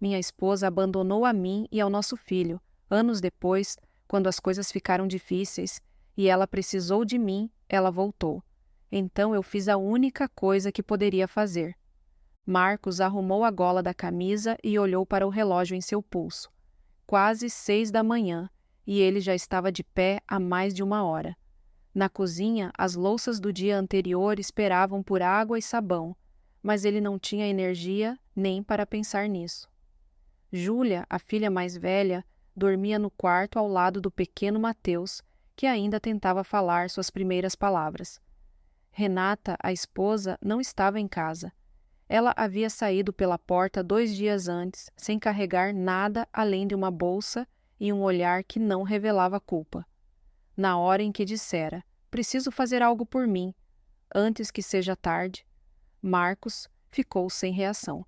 Minha esposa abandonou a mim e ao nosso filho, anos depois, quando as coisas ficaram difíceis, e ela precisou de mim, ela voltou. Então eu fiz a única coisa que poderia fazer. Marcos arrumou a gola da camisa e olhou para o relógio em seu pulso. Quase 6 da manhã, e ele já estava de pé há mais de uma hora. Na cozinha, as louças do dia anterior esperavam por água e sabão, mas ele não tinha energia nem para pensar nisso. Júlia, a filha mais velha, dormia no quarto ao lado do pequeno Mateus, que ainda tentava falar suas primeiras palavras. Renata, a esposa, não estava em casa. Ela havia saído pela porta 2 dias antes, sem carregar nada além de uma bolsa e um olhar que não revelava culpa. Na hora em que dissera, preciso fazer algo por mim, antes que seja tarde, Marcos ficou sem reação.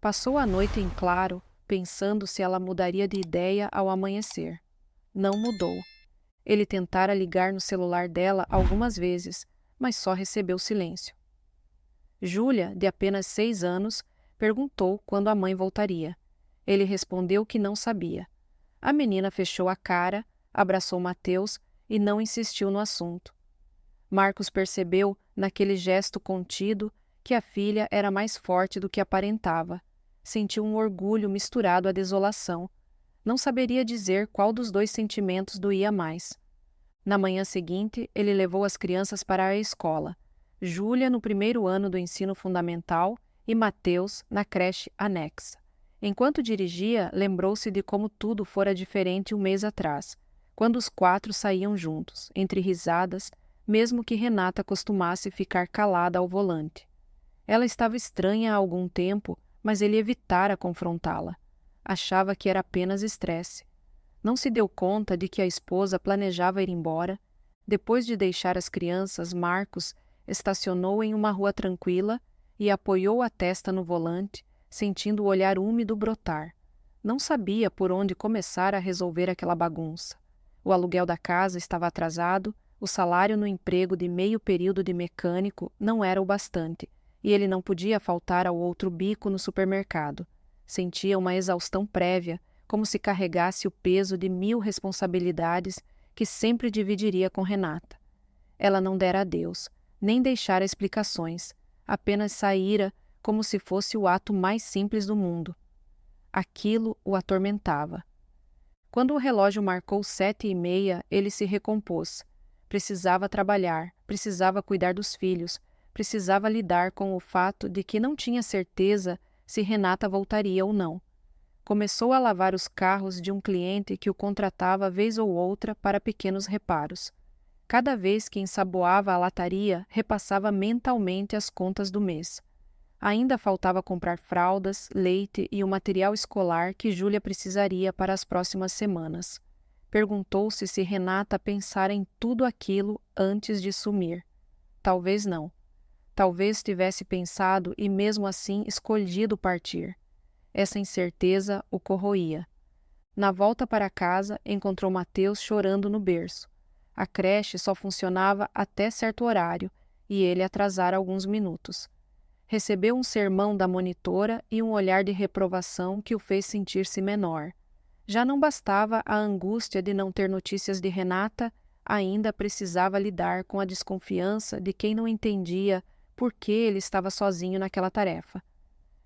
Passou a noite em claro, pensando se ela mudaria de ideia ao amanhecer. Não mudou. Ele tentara ligar no celular dela algumas vezes, mas só recebeu silêncio. Júlia, de apenas 6 anos, perguntou quando a mãe voltaria. Ele respondeu que não sabia. A menina fechou a cara, abraçou Mateus e não insistiu no assunto. Marcos percebeu, naquele gesto contido, que a filha era mais forte do que aparentava. Sentiu um orgulho misturado à desolação. Não saberia dizer qual dos dois sentimentos doía mais. Na manhã seguinte, ele levou as crianças para a escola. Júlia no primeiro ano do ensino fundamental e Mateus na creche anexa. Enquanto dirigia, lembrou-se de como tudo fora diferente um mês atrás, quando os 4 saíam juntos, entre risadas, mesmo que Renata costumasse ficar calada ao volante. Ela estava estranha há algum tempo, mas ele evitara confrontá-la. Achava que era apenas estresse. Não se deu conta de que a esposa planejava ir embora. Depois de deixar as crianças, Marcos estacionou em uma rua tranquila e apoiou a testa no volante, sentindo o olhar úmido brotar. Não sabia por onde começar a resolver aquela bagunça. O aluguel da casa estava atrasado, o salário no emprego de meio período de mecânico não era o bastante, e ele não podia faltar ao outro bico no supermercado. Sentia uma exaustão prévia, como se carregasse o peso de 1000 responsabilidades que sempre dividiria com Renata. Ela não dera adeus, nem deixara explicações, apenas saíra como se fosse o ato mais simples do mundo. Aquilo o atormentava. Quando o relógio marcou 7h30, ele se recompôs. Precisava trabalhar, precisava cuidar dos filhos, precisava lidar com o fato de que não tinha certeza se Renata voltaria ou não. Começou a lavar os carros de um cliente que o contratava vez ou outra para pequenos reparos. Cada vez que ensaboava a lataria, repassava mentalmente as contas do mês. Ainda faltava comprar fraldas, leite e o material escolar que Júlia precisaria para as próximas semanas. Perguntou-se se Renata pensara em tudo aquilo antes de sumir. Talvez não. Talvez tivesse pensado e mesmo assim escolhido partir. Essa incerteza o corroía. Na volta para casa, encontrou Mateus chorando no berço. A creche só funcionava até certo horário e ele atrasara alguns minutos. Recebeu um sermão da monitora e um olhar de reprovação que o fez sentir-se menor. Já não bastava a angústia de não ter notícias de Renata, ainda precisava lidar com a desconfiança de quem não entendia por que ele estava sozinho naquela tarefa.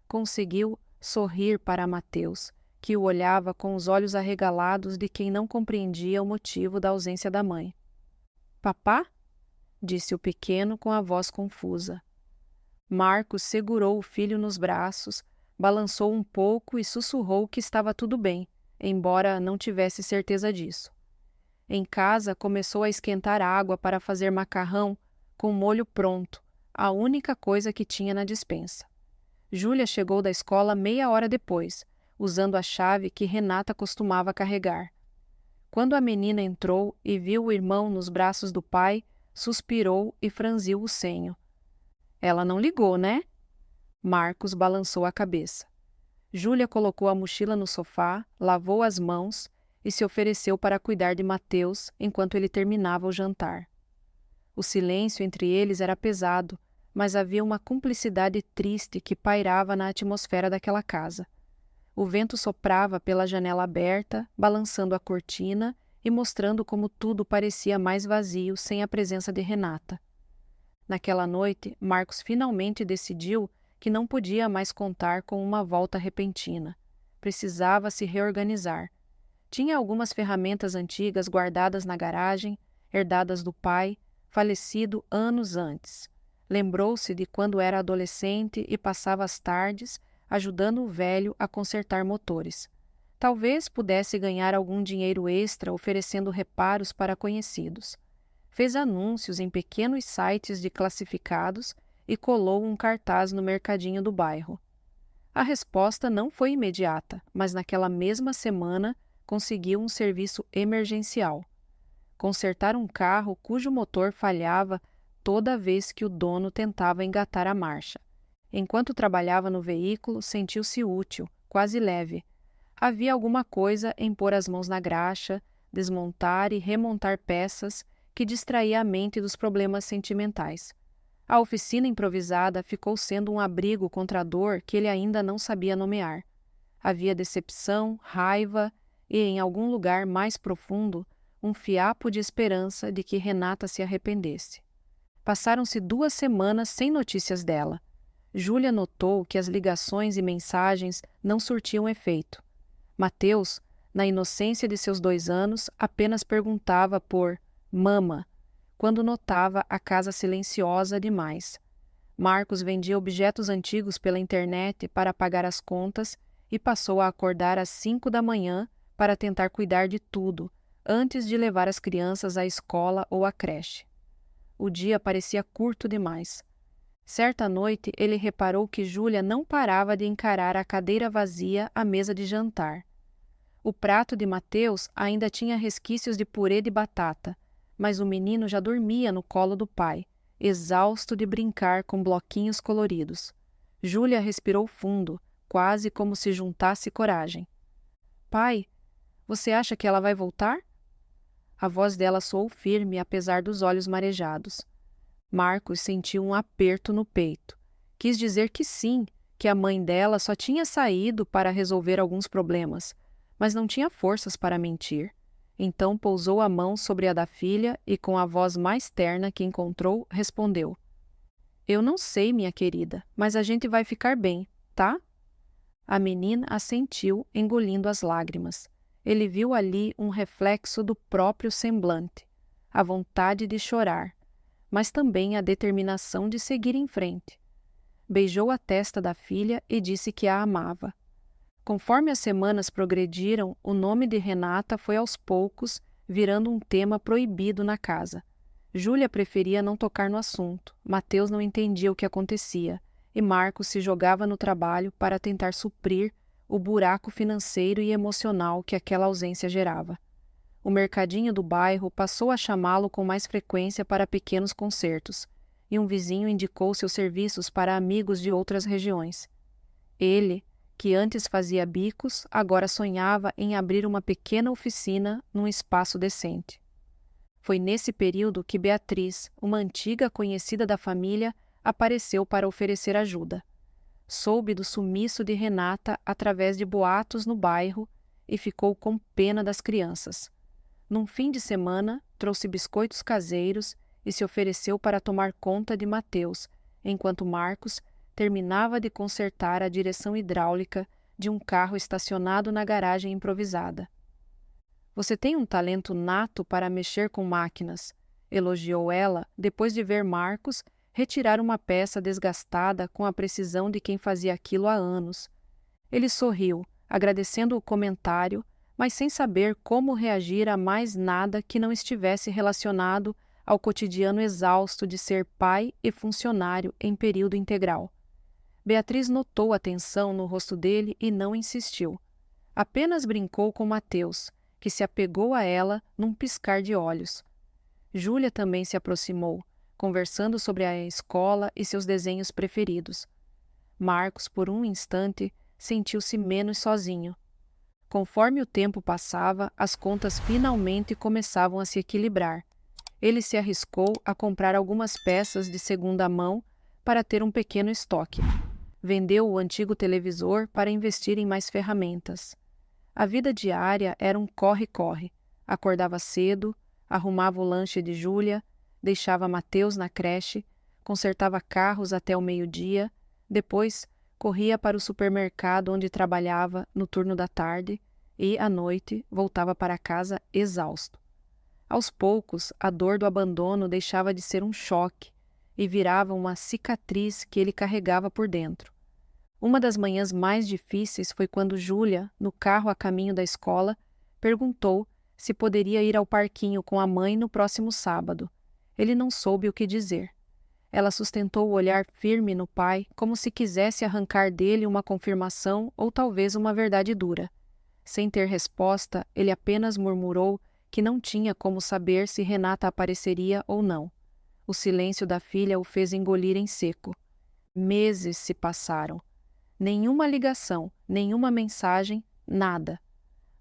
Conseguiu sorrir para Mateus, que o olhava com os olhos arregalados de quem não compreendia o motivo da ausência da mãe. "Papá?" disse o pequeno com a voz confusa. Marcos segurou o filho nos braços, balançou um pouco e sussurrou que estava tudo bem, embora não tivesse certeza disso. Em casa, começou a esquentar água para fazer macarrão com molho pronto, a única coisa que tinha na despensa. Júlia chegou da escola meia hora depois, usando a chave que Renata costumava carregar. Quando a menina entrou e viu o irmão nos braços do pai, suspirou e franziu o senho. "Ela não ligou, né?" Marcos balançou a cabeça. Júlia colocou a mochila no sofá, lavou as mãos e se ofereceu para cuidar de Mateus enquanto ele terminava o jantar. O silêncio entre eles era pesado, mas havia uma cumplicidade triste que pairava na atmosfera daquela casa. O vento soprava pela janela aberta, balançando a cortina e mostrando como tudo parecia mais vazio sem a presença de Renata. Naquela noite, Marcos finalmente decidiu que não podia mais contar com uma volta repentina. Precisava se reorganizar. Tinha algumas ferramentas antigas guardadas na garagem, herdadas do pai, falecido anos antes. Lembrou-se de quando era adolescente e passava as tardes ajudando o velho a consertar motores. Talvez pudesse ganhar algum dinheiro extra oferecendo reparos para conhecidos. Fez anúncios em pequenos sites de classificados e colou um cartaz no mercadinho do bairro. A resposta não foi imediata, mas naquela mesma semana conseguiu um serviço emergencial. Consertar um carro cujo motor falhava toda vez que o dono tentava engatar a marcha. Enquanto trabalhava no veículo, sentiu-se útil, quase leve. Havia alguma coisa em pôr as mãos na graxa, desmontar e remontar peças que distraía a mente dos problemas sentimentais. A oficina improvisada ficou sendo um abrigo contra a dor que ele ainda não sabia nomear. Havia decepção, raiva e, em algum lugar mais profundo, um fiapo de esperança de que Renata se arrependesse. Passaram-se 2 semanas sem notícias dela. Júlia notou que as ligações e mensagens não surtiam efeito. Mateus, na inocência de seus 2 anos, apenas perguntava por "mama", quando notava a casa silenciosa demais. Marcos vendia objetos antigos pela internet para pagar as contas e passou a acordar às 5 da manhã para tentar cuidar de tudo, antes de levar as crianças à escola ou à creche. O dia parecia curto demais. Certa noite, ele reparou que Júlia não parava de encarar a cadeira vazia à mesa de jantar. O prato de Mateus ainda tinha resquícios de purê de batata, mas o menino já dormia no colo do pai, exausto de brincar com bloquinhos coloridos. Júlia respirou fundo, quase como se juntasse coragem. "Pai, você acha que ela vai voltar?" A voz dela soou firme, apesar dos olhos marejados. Marcos sentiu um aperto no peito. Quis dizer que sim, que a mãe dela só tinha saído para resolver alguns problemas, mas não tinha forças para mentir. Então pousou a mão sobre a da filha e, com a voz mais terna que encontrou, respondeu: "Eu não sei, minha querida, mas a gente vai ficar bem, tá?" A menina assentiu, engolindo as lágrimas. Ele viu ali um reflexo do próprio semblante, a vontade de chorar, mas também a determinação de seguir em frente. Beijou a testa da filha e disse que a amava. Conforme as semanas progrediram, o nome de Renata foi aos poucos virando um tema proibido na casa. Júlia preferia não tocar no assunto, Mateus não entendia o que acontecia, e Marcos se jogava no trabalho para tentar suprir o buraco financeiro e emocional que aquela ausência gerava. O mercadinho do bairro passou a chamá-lo com mais frequência para pequenos concertos, e um vizinho indicou seus serviços para amigos de outras regiões. Ele, que antes fazia bicos, agora sonhava em abrir uma pequena oficina num espaço decente. Foi nesse período que Beatriz, uma antiga conhecida da família, apareceu para oferecer ajuda. Soube do sumiço de Renata através de boatos no bairro e ficou com pena das crianças. Num fim de semana, trouxe biscoitos caseiros e se ofereceu para tomar conta de Mateus, enquanto Marcos terminava de consertar a direção hidráulica de um carro estacionado na garagem improvisada. "Você tem um talento nato para mexer com máquinas", elogiou ela depois de ver Marcos retirar uma peça desgastada com a precisão de quem fazia aquilo há anos. Ele sorriu, agradecendo o comentário, mas sem saber como reagir a mais nada que não estivesse relacionado ao cotidiano exausto de ser pai e funcionário em período integral. Beatriz notou a tensão no rosto dele e não insistiu. Apenas brincou com Mateus, que se apegou a ela num piscar de olhos. Júlia também se aproximou, conversando sobre a escola e seus desenhos preferidos. Marcos, por um instante, sentiu-se menos sozinho. Conforme o tempo passava, as contas finalmente começavam a se equilibrar. Ele se arriscou a comprar algumas peças de segunda mão para ter um pequeno estoque. Vendeu o antigo televisor para investir em mais ferramentas. A vida diária era um corre-corre. Acordava cedo, arrumava o lanche de Júlia, deixava Mateus na creche, consertava carros até o meio-dia, depois corria para o supermercado onde trabalhava no turno da tarde e, à noite, voltava para casa exausto. Aos poucos, a dor do abandono deixava de ser um choque e virava uma cicatriz que ele carregava por dentro. Uma das manhãs mais difíceis foi quando Júlia, no carro a caminho da escola, perguntou se poderia ir ao parquinho com a mãe no próximo sábado. Ele não soube o que dizer. Ela sustentou o olhar firme no pai, como se quisesse arrancar dele uma confirmação ou talvez uma verdade dura. Sem ter resposta, ele apenas murmurou que não tinha como saber se Renata apareceria ou não. O silêncio da filha o fez engolir em seco. Meses se passaram. Nenhuma ligação, nenhuma mensagem, nada.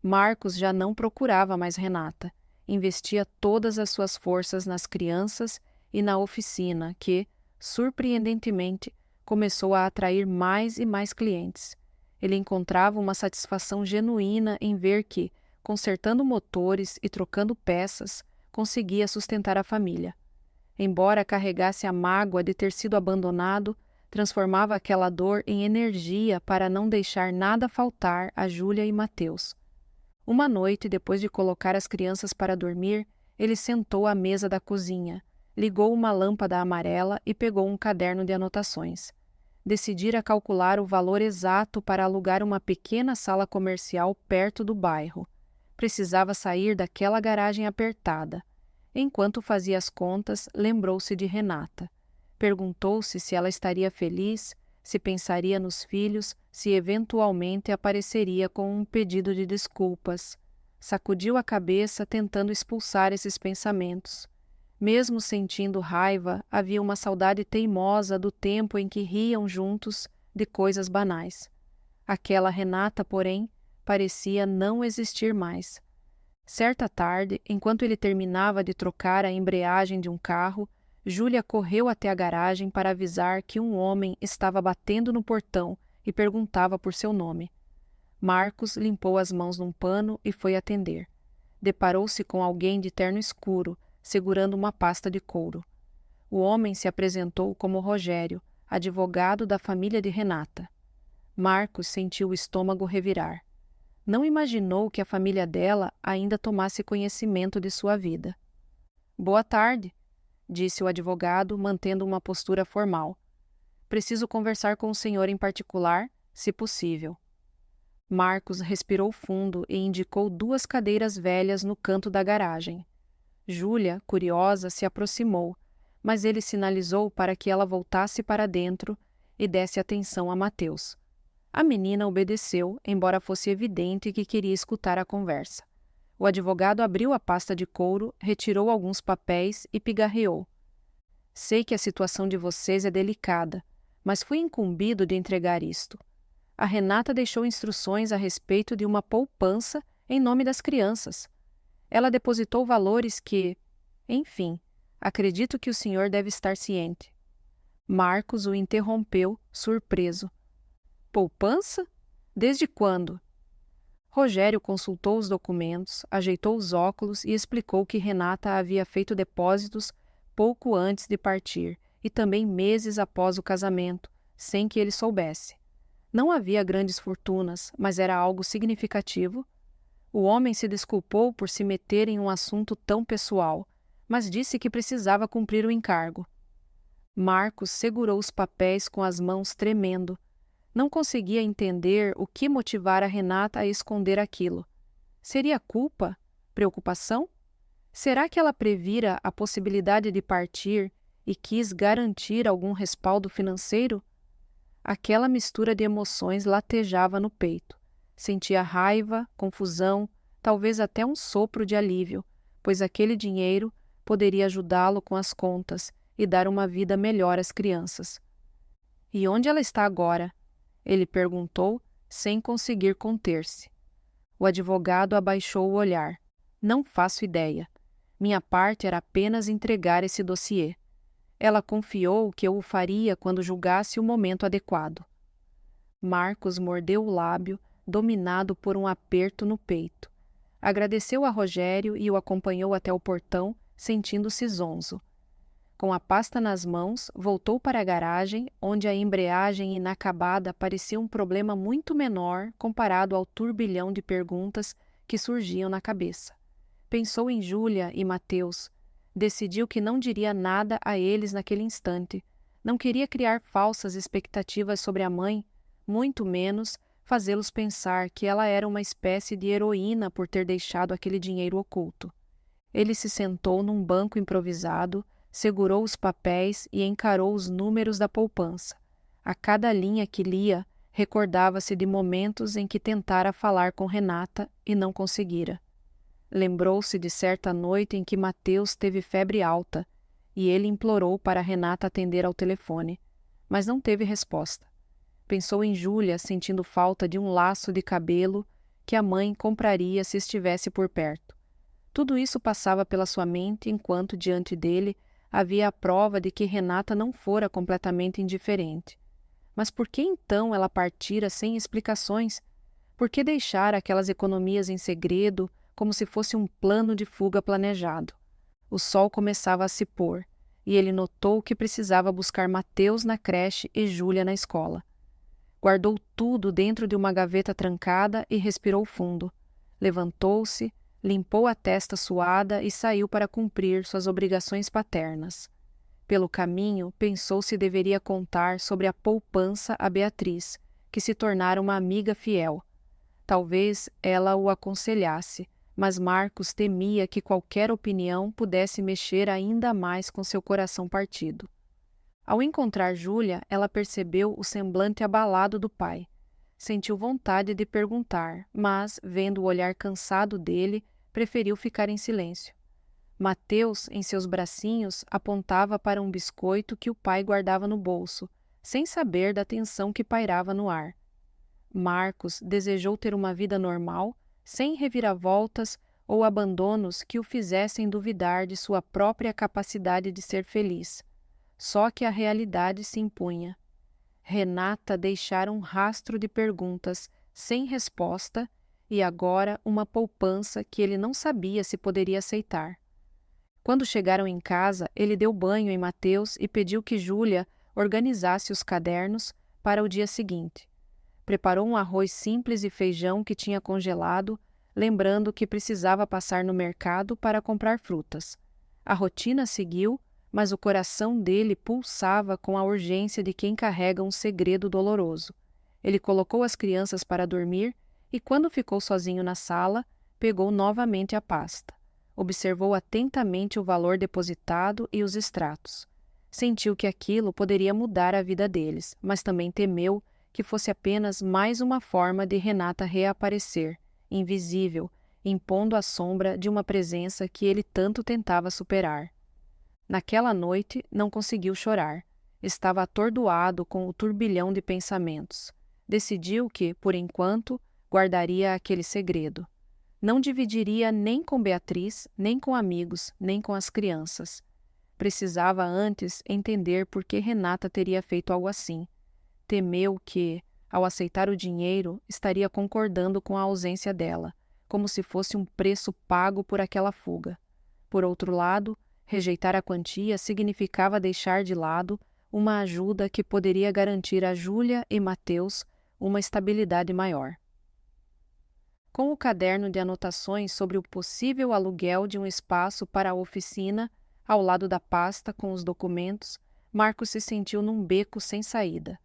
Marcos já não procurava mais Renata. Investia todas as suas forças nas crianças e na oficina que, surpreendentemente, começou a atrair mais e mais clientes. Ele encontrava uma satisfação genuína em ver que, consertando motores e trocando peças, conseguia sustentar a família. Embora carregasse a mágoa de ter sido abandonado, transformava aquela dor em energia para não deixar nada faltar a Júlia e Mateus. Uma noite, depois de colocar as crianças para dormir, ele sentou à mesa da cozinha, ligou uma lâmpada amarela e pegou um caderno de anotações. Decidira calcular o valor exato para alugar uma pequena sala comercial perto do bairro. Precisava sair daquela garagem apertada. Enquanto fazia as contas, lembrou-se de Renata. Perguntou-se se ela estaria feliz, se pensaria nos filhos, se eventualmente apareceria com um pedido de desculpas. Sacudiu a cabeça tentando expulsar esses pensamentos. Mesmo sentindo raiva, havia uma saudade teimosa do tempo em que riam juntos de coisas banais. Aquela Renata, porém, parecia não existir mais. Certa tarde, enquanto ele terminava de trocar a embreagem de um carro, Júlia correu até a garagem para avisar que um homem estava batendo no portão e perguntava por seu nome. Marcos limpou as mãos num pano e foi atender. Deparou-se com alguém de terno escuro, segurando uma pasta de couro. O homem se apresentou como Rogério, advogado da família de Renata. Marcos sentiu o estômago revirar. Não imaginou que a família dela ainda tomasse conhecimento de sua vida. "Boa tarde", disse o advogado, mantendo uma postura formal. "Preciso conversar com o senhor em particular, se possível." Marcos respirou fundo e indicou 2 cadeiras velhas no canto da garagem. Júlia, curiosa, se aproximou, mas ele sinalizou para que ela voltasse para dentro e desse atenção a Mateus. A menina obedeceu, embora fosse evidente que queria escutar a conversa. O advogado abriu a pasta de couro, retirou alguns papéis e pigarreou. "Sei que a situação de vocês é delicada, mas fui incumbido de entregar isto. A Renata deixou instruções a respeito de uma poupança em nome das crianças. Ela depositou valores que... Enfim, acredito que o senhor deve estar ciente." Marcos o interrompeu, surpreso. "Poupança? Desde quando?" Rogério consultou os documentos, ajeitou os óculos e explicou que Renata havia feito depósitos pouco antes de partir e também meses após o casamento, sem que ele soubesse. Não havia grandes fortunas, mas era algo significativo. O homem se desculpou por se meter em um assunto tão pessoal, mas disse que precisava cumprir o encargo. Marcos segurou os papéis com as mãos tremendo. Não conseguia entender o que motivara Renata a esconder aquilo. Seria culpa? Preocupação? Será que ela previra a possibilidade de partir e quis garantir algum respaldo financeiro? Aquela mistura de emoções latejava no peito. Sentia raiva, confusão, talvez até um sopro de alívio, pois aquele dinheiro poderia ajudá-lo com as contas e dar uma vida melhor às crianças. "E onde ela está agora?" ele perguntou, sem conseguir conter-se. O advogado abaixou o olhar. "Não faço ideia. Minha parte era apenas entregar esse dossiê. Ela confiou que eu o faria quando julgasse o momento adequado." Marcos mordeu o lábio, dominado por um aperto no peito. Agradeceu a Rogério e o acompanhou até o portão, sentindo-se zonzo. Com a pasta nas mãos, voltou para a garagem, onde a embreagem inacabada parecia um problema muito menor comparado ao turbilhão de perguntas que surgiam na cabeça. Pensou em Júlia e Mateus. Decidiu que não diria nada a eles naquele instante. Não queria criar falsas expectativas sobre a mãe, muito menos fazê-los pensar que ela era uma espécie de heroína por ter deixado aquele dinheiro oculto. Ele se sentou num banco improvisado, segurou os papéis e encarou os números da poupança. A cada linha que lia, recordava-se de momentos em que tentara falar com Renata e não conseguira. Lembrou-se de certa noite em que Mateus teve febre alta e ele implorou para Renata atender ao telefone, mas não teve resposta. Pensou em Júlia sentindo falta de um laço de cabelo que a mãe compraria se estivesse por perto. Tudo isso passava pela sua mente enquanto diante dele havia a prova de que Renata não fora completamente indiferente. Mas por que então ela partira sem explicações? Por que deixar aquelas economias em segredo, como se fosse um plano de fuga planejado? O sol começava a se pôr, e ele notou que precisava buscar Mateus na creche e Júlia na escola. Guardou tudo dentro de uma gaveta trancada e respirou fundo. Levantou-se, limpou a testa suada e saiu para cumprir suas obrigações paternas. Pelo caminho, pensou se deveria contar sobre a poupança a Beatriz, que se tornara uma amiga fiel. Talvez ela o aconselhasse, mas Marcos temia que qualquer opinião pudesse mexer ainda mais com seu coração partido. Ao encontrar Júlia, ela percebeu o semblante abalado do pai. Sentiu vontade de perguntar, mas, vendo o olhar cansado dele, preferiu ficar em silêncio. Mateus, em seus bracinhos, apontava para um biscoito que o pai guardava no bolso, sem saber da tensão que pairava no ar. Marcos desejou ter uma vida normal, sem reviravoltas ou abandonos que o fizessem duvidar de sua própria capacidade de ser feliz. Só que a realidade se impunha. Renata deixara um rastro de perguntas, sem resposta, e agora uma poupança que ele não sabia se poderia aceitar. Quando chegaram em casa, ele deu banho em Mateus e pediu que Júlia organizasse os cadernos para o dia seguinte. Preparou um arroz simples e feijão que tinha congelado, lembrando que precisava passar no mercado para comprar frutas. A rotina seguiu, mas o coração dele pulsava com a urgência de quem carrega um segredo doloroso. Ele colocou as crianças para dormir e, quando ficou sozinho na sala, pegou novamente a pasta. Observou atentamente o valor depositado e os extratos. Sentiu que aquilo poderia mudar a vida deles, mas também temeu que fosse apenas mais uma forma de Renata reaparecer, invisível, impondo a sombra de uma presença que ele tanto tentava superar. Naquela noite não conseguiu chorar. Estava atordoado com o turbilhão de pensamentos. Decidiu que, por enquanto, guardaria aquele segredo. Não dividiria nem com Beatriz, nem com amigos, nem com as crianças. Precisava antes entender por que Renata teria feito algo assim. Temeu que, ao aceitar o dinheiro, estaria concordando com a ausência dela, como se fosse um preço pago por aquela fuga. Por outro lado, rejeitar a quantia significava deixar de lado uma ajuda que poderia garantir a Júlia e Mateus uma estabilidade maior. Com o caderno de anotações sobre o possível aluguel de um espaço para a oficina, ao lado da pasta com os documentos, Marcos se sentiu num beco sem saída.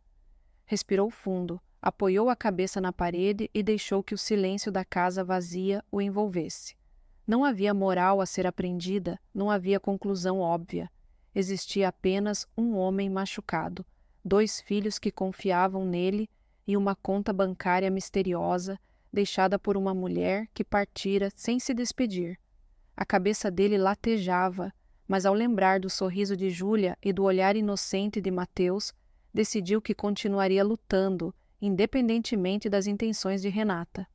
Respirou fundo, apoiou a cabeça na parede e deixou que o silêncio da casa vazia o envolvesse. Não havia moral a ser aprendida, não havia conclusão óbvia. Existia apenas um homem machucado, 2 filhos que confiavam nele e uma conta bancária misteriosa deixada por uma mulher que partira sem se despedir. A cabeça dele latejava, mas ao lembrar do sorriso de Júlia e do olhar inocente de Mateus, decidiu que continuaria lutando, independentemente das intenções de Renata.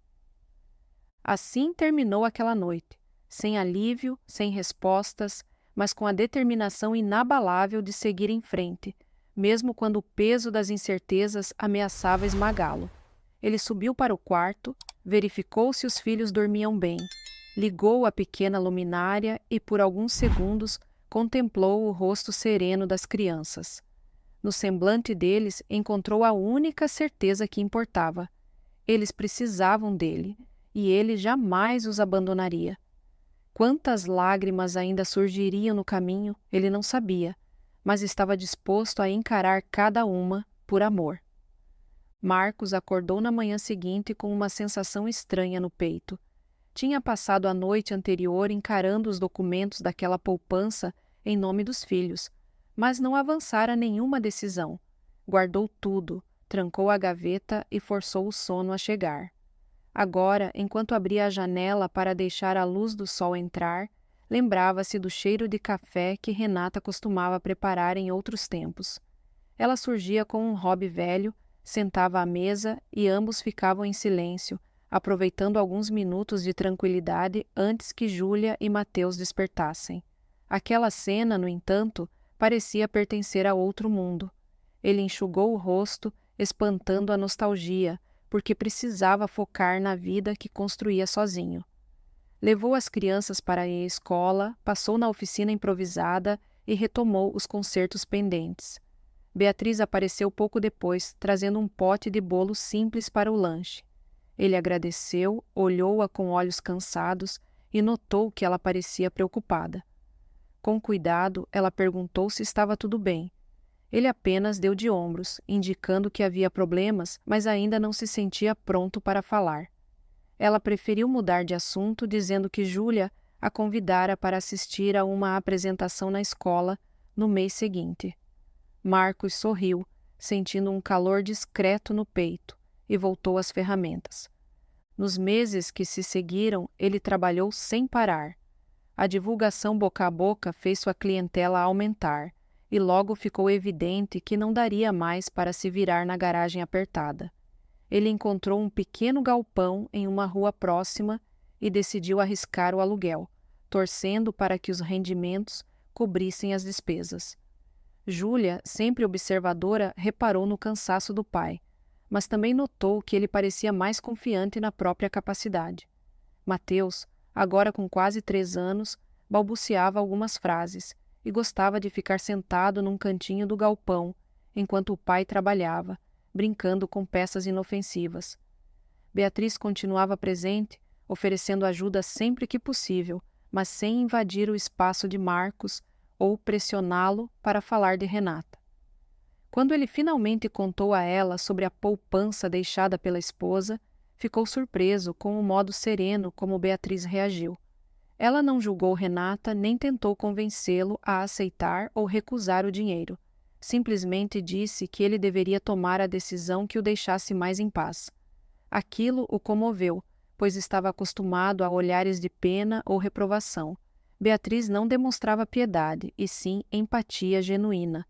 Assim terminou aquela noite, sem alívio, sem respostas, mas com a determinação inabalável de seguir em frente, mesmo quando o peso das incertezas ameaçava esmagá-lo. Ele subiu para o quarto, verificou se os filhos dormiam bem, ligou a pequena luminária e, por alguns segundos, contemplou o rosto sereno das crianças. No semblante deles encontrou a única certeza que importava. Eles precisavam dele, e ele jamais os abandonaria. Quantas lágrimas ainda surgiriam no caminho, ele não sabia, mas estava disposto a encarar cada uma por amor. Marcos acordou na manhã seguinte com uma sensação estranha no peito. Tinha passado a noite anterior encarando os documentos daquela poupança em nome dos filhos, mas não avançara nenhuma decisão. Guardou tudo, trancou a gaveta e forçou o sono a chegar. Agora, enquanto abria a janela para deixar a luz do sol entrar, lembrava-se do cheiro de café que Renata costumava preparar em outros tempos. Ela surgia com um hobby velho, sentava à mesa e ambos ficavam em silêncio, aproveitando alguns minutos de tranquilidade antes que Júlia e Mateus despertassem. Aquela cena, no entanto, parecia pertencer a outro mundo. Ele enxugou o rosto, espantando a nostalgia, porque precisava focar na vida que construía sozinho. Levou as crianças para a escola, passou na oficina improvisada e retomou os concertos pendentes. Beatriz apareceu pouco depois, trazendo um pote de bolo simples para o lanche. Ele agradeceu, olhou-a com olhos cansados e notou que ela parecia preocupada. Com cuidado, ela perguntou se estava tudo bem. Ele apenas deu de ombros, indicando que havia problemas, mas ainda não se sentia pronto para falar. Ela preferiu mudar de assunto, dizendo que Júlia a convidara para assistir a uma apresentação na escola no mês seguinte. Marcos sorriu, sentindo um calor discreto no peito, e voltou às ferramentas. Nos meses que se seguiram, ele trabalhou sem parar. A divulgação boca a boca fez sua clientela aumentar, e logo ficou evidente que não daria mais para se virar na garagem apertada. Ele encontrou um pequeno galpão em uma rua próxima e decidiu arriscar o aluguel, torcendo para que os rendimentos cobrissem as despesas. Júlia, sempre observadora, reparou no cansaço do pai, mas também notou que ele parecia mais confiante na própria capacidade. Mateus, agora com quase 3 anos, balbuciava algumas frases e gostava de ficar sentado num cantinho do galpão, enquanto o pai trabalhava, brincando com peças inofensivas. Beatriz continuava presente, oferecendo ajuda sempre que possível, mas sem invadir o espaço de Marcos ou pressioná-lo para falar de Renata. Quando ele finalmente contou a ela sobre a poupança deixada pela esposa, ficou surpreso com o modo sereno como Beatriz reagiu. Ela não julgou Renata nem tentou convencê-lo a aceitar ou recusar o dinheiro. Simplesmente disse que ele deveria tomar a decisão que o deixasse mais em paz. Aquilo o comoveu, pois estava acostumado a olhares de pena ou reprovação. Beatriz não demonstrava piedade, e sim empatia genuína.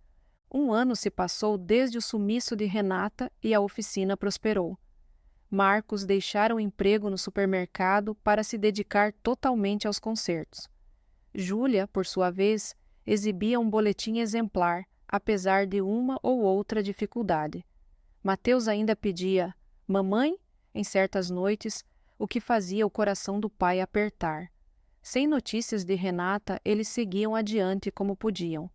1 ano se passou desde o sumiço de Renata e a oficina prosperou. Marcos deixara o emprego no supermercado para se dedicar totalmente aos concertos. Júlia, por sua vez, exibia um boletim exemplar, apesar de uma ou outra dificuldade. Mateus ainda pedia "mamãe" em certas noites, o que fazia o coração do pai apertar. Sem notícias de Renata, eles seguiam adiante como podiam.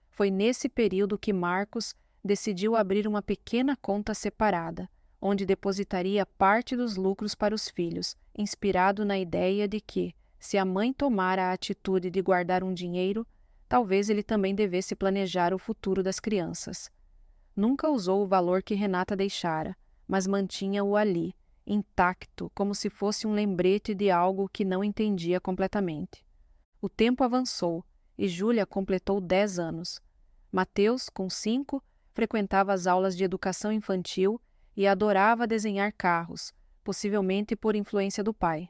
Foi nesse período que Marcos decidiu abrir uma pequena conta separada, onde depositaria parte dos lucros para os filhos, inspirado na ideia de que, se a mãe tomara a atitude de guardar um dinheiro, talvez ele também devesse planejar o futuro das crianças. Nunca usou o valor que Renata deixara, mas mantinha-o ali, intacto, como se fosse um lembrete de algo que não entendia completamente. O tempo avançou e Júlia completou 10 anos. Mateus, com 5, frequentava as aulas de educação infantil e adorava desenhar carros, possivelmente por influência do pai.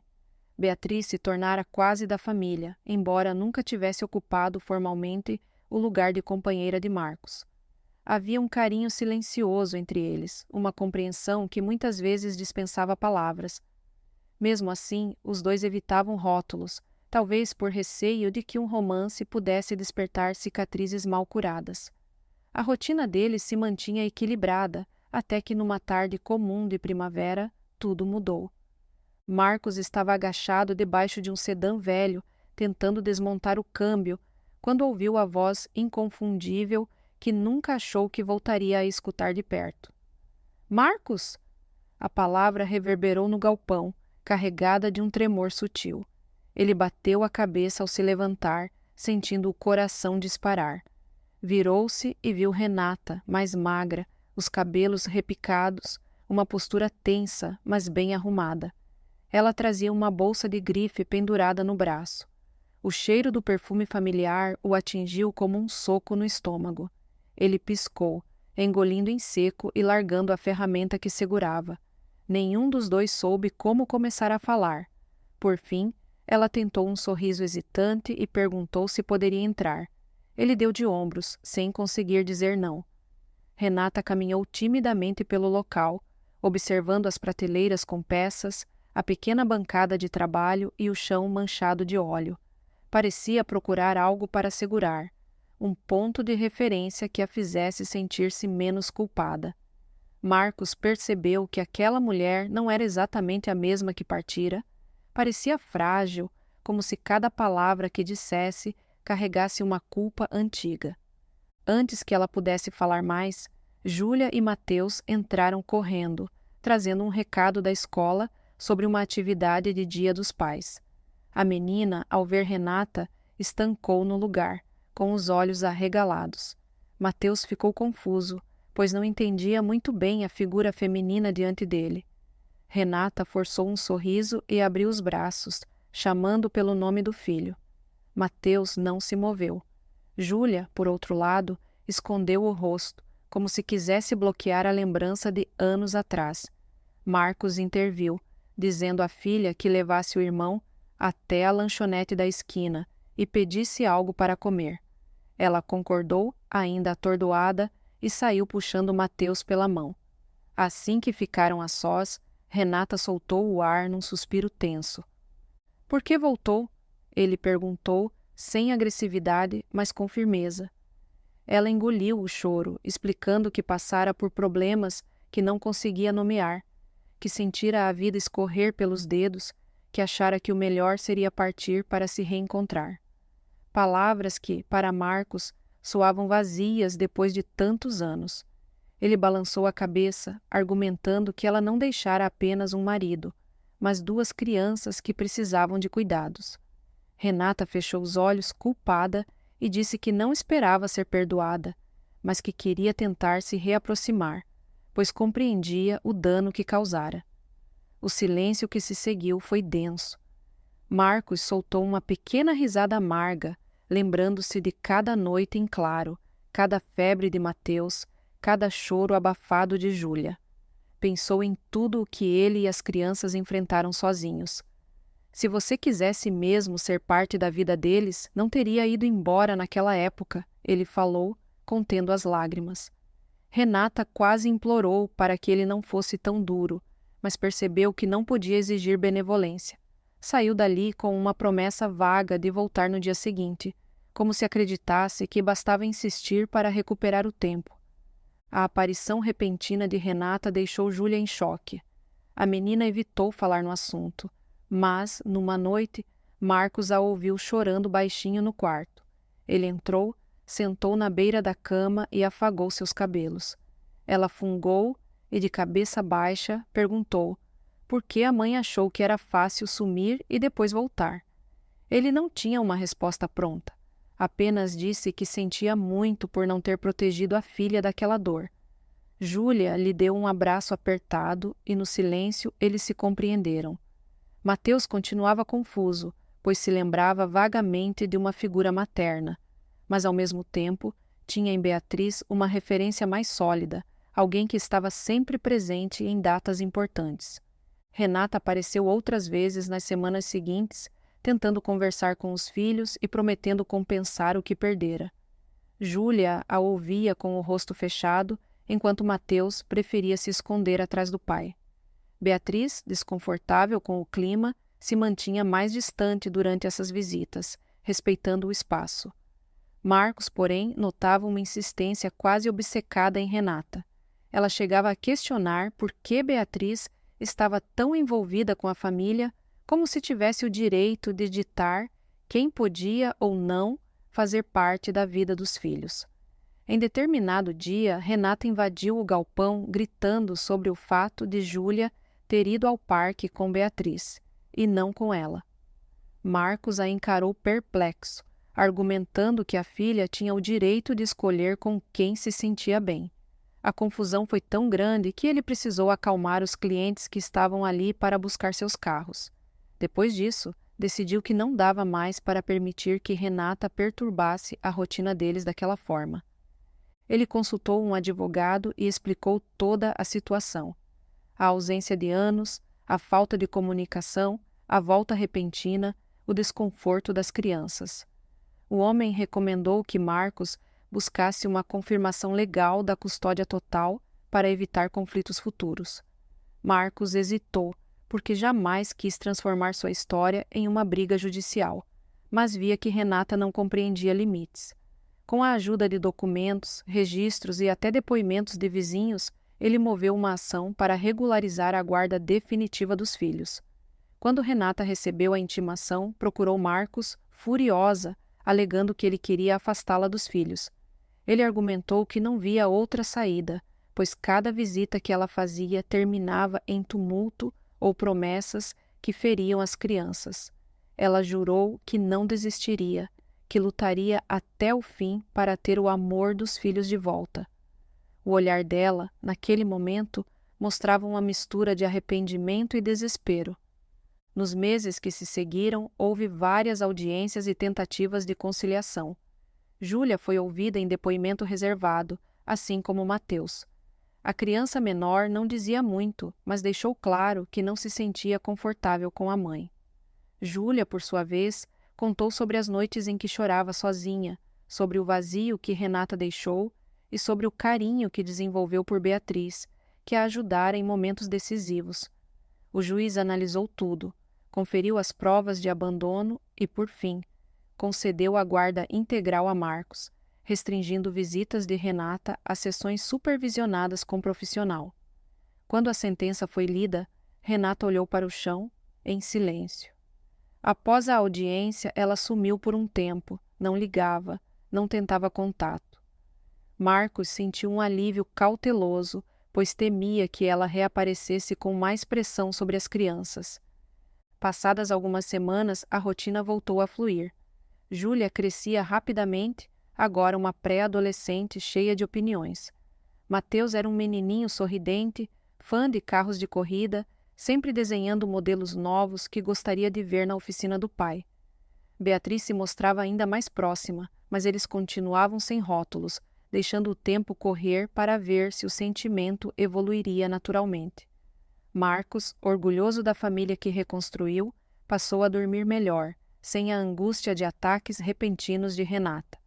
Beatriz se tornara quase da família, embora nunca tivesse ocupado formalmente o lugar de companheira de Marcos. Havia um carinho silencioso entre eles, uma compreensão que muitas vezes dispensava palavras. Mesmo assim, os dois evitavam rótulos, talvez por receio de que um romance pudesse despertar cicatrizes mal curadas. A rotina deles se mantinha equilibrada, até que numa tarde comum de primavera, tudo mudou. Marcos estava agachado debaixo de um sedã velho, tentando desmontar o câmbio, quando ouviu a voz inconfundível que nunca achou que voltaria a escutar de perto. Marcos! A palavra reverberou no galpão, carregada de um tremor sutil. Ele bateu a cabeça ao se levantar, sentindo o coração disparar. Virou-se e viu Renata, mais magra, os cabelos repicados, uma postura tensa, mas bem arrumada. Ela trazia uma bolsa de grife pendurada no braço. O cheiro do perfume familiar o atingiu como um soco no estômago. Ele piscou, engolindo em seco e largando a ferramenta que segurava. Nenhum dos dois soube como começar a falar. Por fim, ela tentou um sorriso hesitante e perguntou se poderia entrar. Ele deu de ombros, sem conseguir dizer não. Renata caminhou timidamente pelo local, observando as prateleiras com peças, a pequena bancada de trabalho e o chão manchado de óleo. Parecia procurar algo para segurar, um ponto de referência que a fizesse sentir-se menos culpada. Marcos percebeu que aquela mulher não era exatamente a mesma que partira. Parecia frágil, como se cada palavra que dissesse carregasse uma culpa antiga. Antes que ela pudesse falar mais, Júlia e Mateus entraram correndo, trazendo um recado da escola sobre uma atividade de Dia dos Pais. A menina, ao ver Renata, estancou no lugar, com os olhos arregalados. Mateus ficou confuso, pois não entendia muito bem a figura feminina diante dele. Renata forçou um sorriso e abriu os braços, chamando pelo nome do filho. Mateus não se moveu. Júlia, por outro lado, escondeu o rosto, como se quisesse bloquear a lembrança de anos atrás. Marcos interviu, dizendo à filha que levasse o irmão até a lanchonete da esquina e pedisse algo para comer. Ela concordou, ainda atordoada, e saiu puxando Mateus pela mão. Assim que ficaram a sós, Renata soltou o ar num suspiro tenso. — Por que voltou? Ele perguntou, sem agressividade, mas com firmeza. Ela engoliu o choro, explicando que passara por problemas que não conseguia nomear, que sentira a vida escorrer pelos dedos, que achara que o melhor seria partir para se reencontrar. Palavras que, para Marcos, soavam vazias depois de tantos anos. Ele balançou a cabeça, argumentando que ela não deixara apenas um marido, mas duas crianças que precisavam de cuidados. Renata fechou os olhos, culpada, e disse que não esperava ser perdoada, mas que queria tentar se reaproximar, pois compreendia o dano que causara. O silêncio que se seguiu foi denso. Marcos soltou uma pequena risada amarga, lembrando-se de cada noite em claro, cada febre de Mateus, cada choro abafado de Júlia. Pensou em tudo o que ele e as crianças enfrentaram sozinhos. Se você quisesse mesmo ser parte da vida deles, não teria ido embora naquela época, ele falou, contendo as lágrimas. Renata quase implorou para que ele não fosse tão duro, mas percebeu que não podia exigir benevolência. Saiu dali com uma promessa vaga de voltar no dia seguinte, como se acreditasse que bastava insistir para recuperar o tempo. A aparição repentina de Renata deixou Júlia em choque. A menina evitou falar no assunto, mas, numa noite, Marcos a ouviu chorando baixinho no quarto. Ele entrou, sentou na beira da cama e afagou seus cabelos. Ela fungou e, de cabeça baixa, perguntou por que a mãe achou que era fácil sumir e depois voltar. Ele não tinha uma resposta pronta. Apenas disse que sentia muito por não ter protegido a filha daquela dor. Júlia lhe deu um abraço apertado e, no silêncio, eles se compreenderam. Mateus continuava confuso, pois se lembrava vagamente de uma figura materna, mas, ao mesmo tempo, tinha em Beatriz uma referência mais sólida, alguém que estava sempre presente em datas importantes. Renata apareceu outras vezes nas semanas seguintes, tentando conversar com os filhos e prometendo compensar o que perdera. Júlia a ouvia com o rosto fechado, enquanto Mateus preferia se esconder atrás do pai. Beatriz, desconfortável com o clima, se mantinha mais distante durante essas visitas, respeitando o espaço. Marcos, porém, notava uma insistência quase obcecada em Renata. Ela chegava a questionar por que Beatriz estava tão envolvida com a família, como se tivesse o direito de ditar quem podia ou não fazer parte da vida dos filhos. Em determinado dia, Renata invadiu o galpão gritando sobre o fato de Júlia ter ido ao parque com Beatriz, e não com ela. Marcos a encarou perplexo, argumentando que a filha tinha o direito de escolher com quem se sentia bem. A confusão foi tão grande que ele precisou acalmar os clientes que estavam ali para buscar seus carros. Depois disso, decidiu que não dava mais para permitir que Renata perturbasse a rotina deles daquela forma. Ele consultou um advogado e explicou toda a situação. A ausência de anos, a falta de comunicação, a volta repentina, o desconforto das crianças. O homem recomendou que Marcos buscasse uma confirmação legal da custódia total para evitar conflitos futuros. Marcos hesitou, porque jamais quis transformar sua história em uma briga judicial, mas via que Renata não compreendia limites. Com a ajuda de documentos, registros e até depoimentos de vizinhos, ele moveu uma ação para regularizar a guarda definitiva dos filhos. Quando Renata recebeu a intimação, procurou Marcos, furiosa, alegando que ele queria afastá-la dos filhos. Ele argumentou que não via outra saída, pois cada visita que ela fazia terminava em tumulto ou promessas que feriam as crianças. Ela jurou que não desistiria, que lutaria até o fim para ter o amor dos filhos de volta. O olhar dela, naquele momento, mostrava uma mistura de arrependimento e desespero. Nos meses que se seguiram, houve várias audiências e tentativas de conciliação. Júlia foi ouvida em depoimento reservado, assim como Mateus. A criança menor não dizia muito, mas deixou claro que não se sentia confortável com a mãe. Júlia, por sua vez, contou sobre as noites em que chorava sozinha, sobre o vazio que Renata deixou e sobre o carinho que desenvolveu por Beatriz, que a ajudara em momentos decisivos. O juiz analisou tudo, conferiu as provas de abandono e, por fim, concedeu a guarda integral a Marcos, restringindo visitas de Renata a sessões supervisionadas com profissional. Quando a sentença foi lida, Renata olhou para o chão, em silêncio. Após a audiência, ela sumiu por um tempo, não ligava, não tentava contato. Marcos sentiu um alívio cauteloso, pois temia que ela reaparecesse com mais pressão sobre as crianças. Passadas algumas semanas, a rotina voltou a fluir. Júlia crescia rapidamente, agora uma pré-adolescente cheia de opiniões. Mateus era um menininho sorridente, fã de carros de corrida, sempre desenhando modelos novos que gostaria de ver na oficina do pai. Beatriz se mostrava ainda mais próxima, mas eles continuavam sem rótulos, deixando o tempo correr para ver se o sentimento evoluiria naturalmente. Marcos, orgulhoso da família que reconstruiu, passou a dormir melhor, sem a angústia de ataques repentinos de Renata.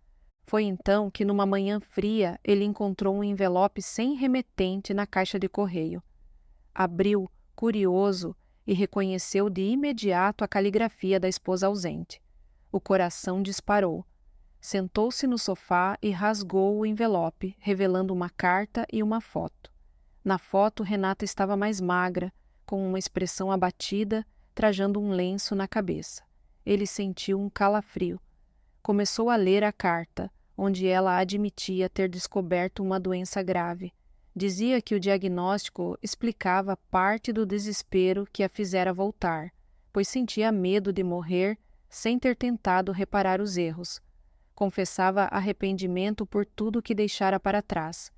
Foi então que, numa manhã fria, ele encontrou um envelope sem remetente na caixa de correio. Abriu, curioso, e reconheceu de imediato a caligrafia da esposa ausente. O coração disparou. Sentou-se no sofá e rasgou o envelope, revelando uma carta e uma foto. Na foto, Renata estava mais magra, com uma expressão abatida, trajando um lenço na cabeça. Ele sentiu um calafrio. Começou a ler a carta, onde ela admitia ter descoberto uma doença grave. Dizia que o diagnóstico explicava parte do desespero que a fizera voltar, pois sentia medo de morrer sem ter tentado reparar os erros. Confessava arrependimento por tudo que deixara para trás.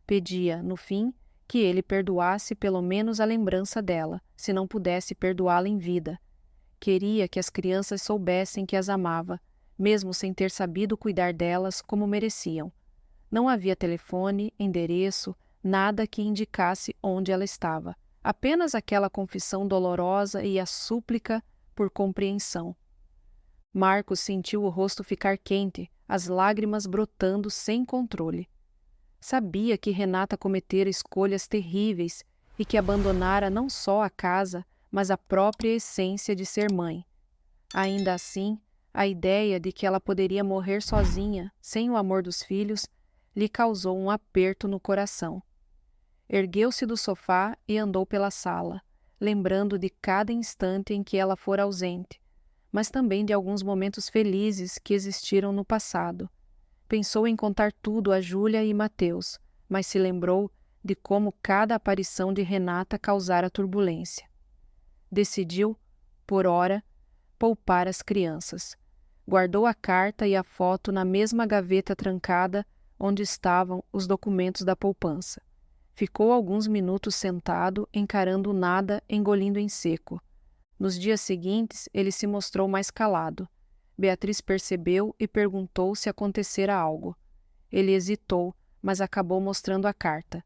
Pedia, no fim, que ele perdoasse pelo menos a lembrança dela, se não pudesse perdoá-la em vida. Queria que as crianças soubessem que as amava, mesmo sem ter sabido cuidar delas como mereciam. Não havia telefone, endereço, nada que indicasse onde ela estava. Apenas aquela confissão dolorosa e a súplica por compreensão. Marcos sentiu o rosto ficar quente, as lágrimas brotando sem controle. Sabia que Renata cometera escolhas terríveis e que abandonara não só a casa, mas a própria essência de ser mãe. Ainda assim, A ideia de que ela poderia morrer sozinha, sem o amor dos filhos, lhe causou um aperto no coração. Ergueu-se do sofá e andou pela sala, lembrando de cada instante em que ela fora ausente, mas também de alguns momentos felizes que existiram no passado. Pensou em contar tudo a Júlia e Mateus, mas se lembrou de como cada aparição de Renata causara turbulência. Decidiu, por ora, poupar as crianças. Guardou a carta e a foto na mesma gaveta trancada onde estavam os documentos da poupança. Ficou alguns minutos sentado, encarando o nada, engolindo em seco. Nos dias seguintes, ele se mostrou mais calado. Beatriz percebeu e perguntou se acontecera algo. Ele hesitou, mas acabou mostrando a carta.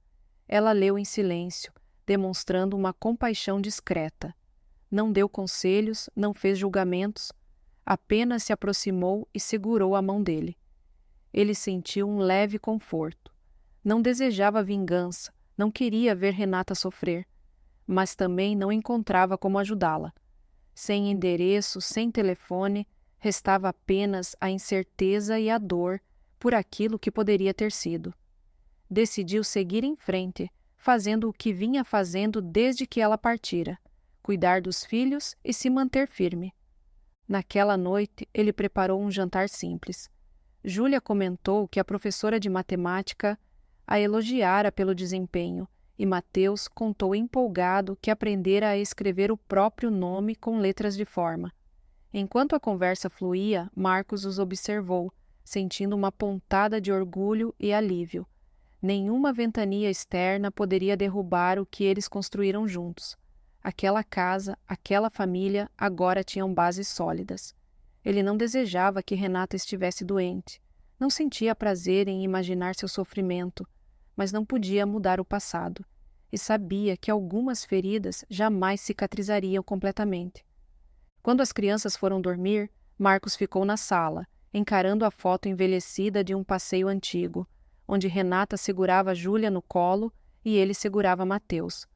Ela leu em silêncio, demonstrando uma compaixão discreta. Não deu conselhos, não fez julgamentos, apenas se aproximou e segurou a mão dele. Ele sentiu um leve conforto. Não desejava vingança, não queria ver Renata sofrer, mas também não encontrava como ajudá-la. Sem endereço, sem telefone, restava apenas a incerteza e a dor por aquilo que poderia ter sido. Decidiu seguir em frente, fazendo o que vinha fazendo desde que ela partira, cuidar dos filhos e se manter firme. Naquela noite, ele preparou um jantar simples. Júlia comentou que a professora de matemática a elogiara pelo desempenho, e Mateus contou empolgado que aprendera a escrever o próprio nome com letras de forma. Enquanto a conversa fluía, Marcos os observou, sentindo uma pontada de orgulho e alívio. Nenhuma ventania externa poderia derrubar o que eles construíram juntos. Aquela casa, aquela família agora tinham bases sólidas. Ele não desejava que Renata estivesse doente. Não sentia prazer em imaginar seu sofrimento, mas não podia mudar o passado, e sabia que algumas feridas jamais cicatrizariam completamente. Quando as crianças foram dormir, Marcos ficou na sala, encarando a foto envelhecida de um passeio antigo, onde Renata segurava Júlia no colo e ele segurava Mateus.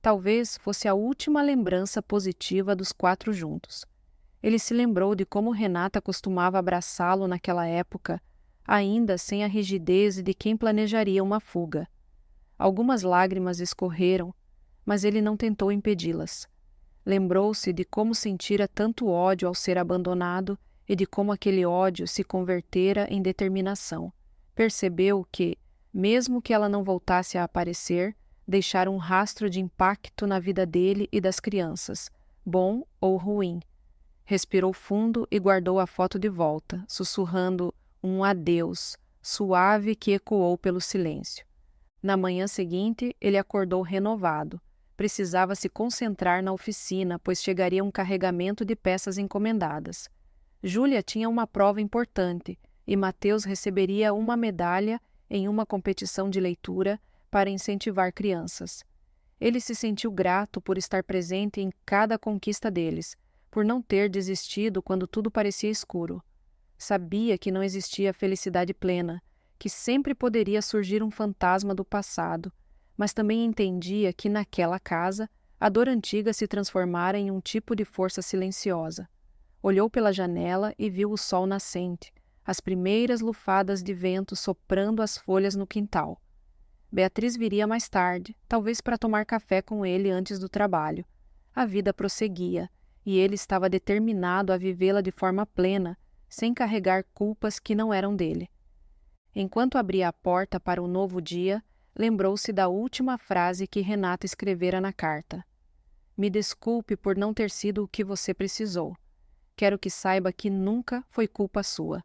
Talvez fosse a última lembrança positiva dos quatro juntos. Ele se lembrou de como Renata costumava abraçá-lo naquela época, ainda sem a rigidez de quem planejaria uma fuga. Algumas lágrimas escorreram, mas ele não tentou impedi-las. Lembrou-se de como sentira tanto ódio ao ser abandonado e de como aquele ódio se convertera em determinação. Percebeu que, mesmo que ela não voltasse a aparecer, deixara um rastro de impacto na vida dele e das crianças, bom ou ruim. Respirou fundo e guardou a foto de volta, sussurrando um adeus, suave que ecoou pelo silêncio. Na manhã seguinte, ele acordou renovado. Precisava se concentrar na oficina, pois chegaria um carregamento de peças encomendadas. Júlia tinha uma prova importante e Mateus receberia uma medalha em uma competição de leitura para incentivar crianças. Ele se sentiu grato por estar presente em cada conquista deles, por não ter desistido quando tudo parecia escuro. Sabia que não existia felicidade plena, que sempre poderia surgir um fantasma do passado, mas também entendia que naquela casa a dor antiga se transformara em um tipo de força silenciosa. Olhou pela janela e viu o sol nascente, as primeiras lufadas de vento soprando as folhas no quintal. Beatriz viria mais tarde, talvez para tomar café com ele antes do trabalho. A vida prosseguia, e ele estava determinado a vivê-la de forma plena, sem carregar culpas que não eram dele. Enquanto abria a porta para o novo dia, lembrou-se da última frase que Renata escrevera na carta. Me desculpe por não ter sido o que você precisou. Quero que saiba que nunca foi culpa sua.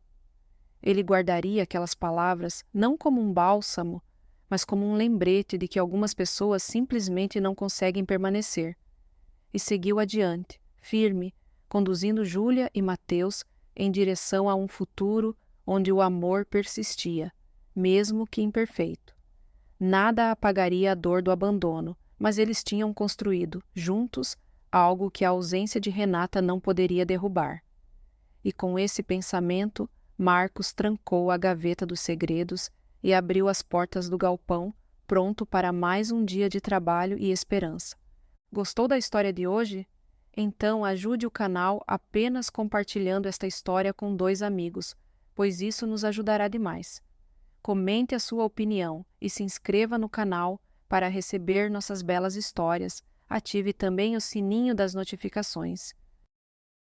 Ele guardaria aquelas palavras não como um bálsamo, mas como um lembrete de que algumas pessoas simplesmente não conseguem permanecer. E seguiu adiante, firme, conduzindo Júlia e Mateus em direção a um futuro onde o amor persistia, mesmo que imperfeito. Nada apagaria a dor do abandono, mas eles tinham construído, juntos, algo que a ausência de Renata não poderia derrubar. E com esse pensamento, Marcos trancou a gaveta dos segredos e abriu as portas do galpão, pronto para mais um dia de trabalho e esperança. Gostou da história de hoje? Então ajude o canal apenas compartilhando esta história com 2 amigos, pois isso nos ajudará demais. Comente a sua opinião e se inscreva no canal para receber nossas belas histórias. Ative também o sininho das notificações.